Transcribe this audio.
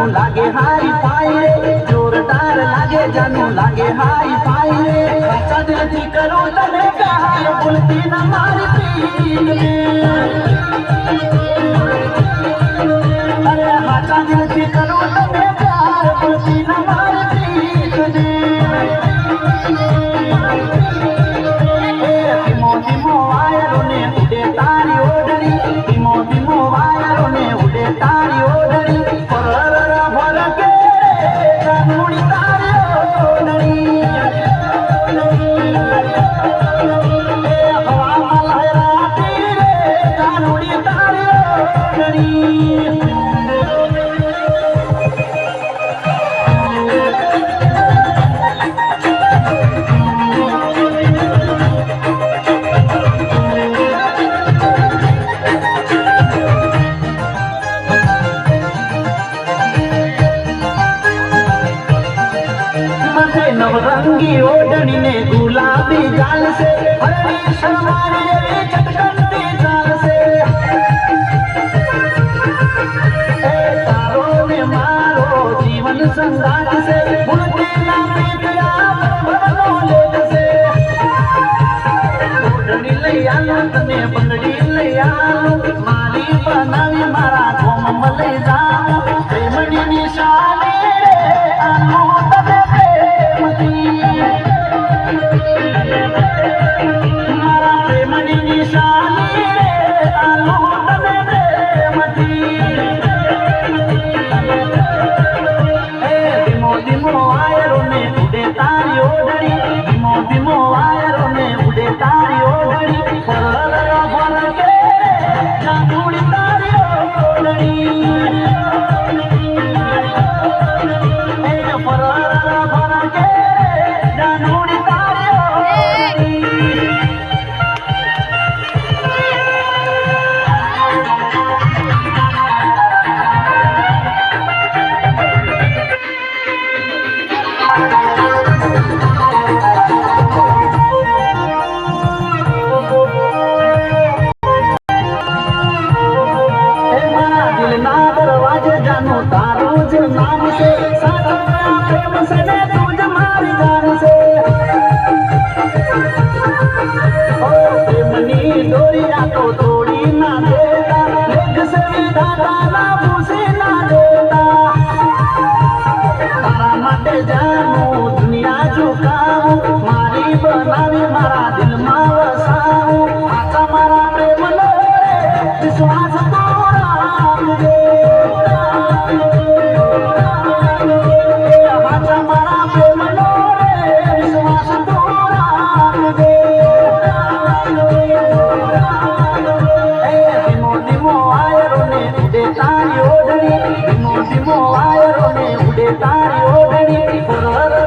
लागे hi fi रे जोरदार लागे जानू लागे हाई फाई रे सजती करो तने प्यार बोलती न मारी पीर अरे हाँ सजती करो तने प्यार बोलती न मारी पीर धीमो धीमो वायरों ने उड़े तारी ओढ़नी धीमो धीमो वायरों ने उड़े तारी ओढ़नी नवरंगी ओढ़नी ने गुलाबी गाल से हरी शर्मारी रे चटकनती चाल से तारो ने मारो जीवन संगात से भूलती ना प्रीतिया भवनो लेत से ओढ़नी लई आलो तने बंगड़ी लई आलो मारी बनावी मारा गोम लई जाओ प्रेमनी निशानी रे आलो तने तारी ओढ़नी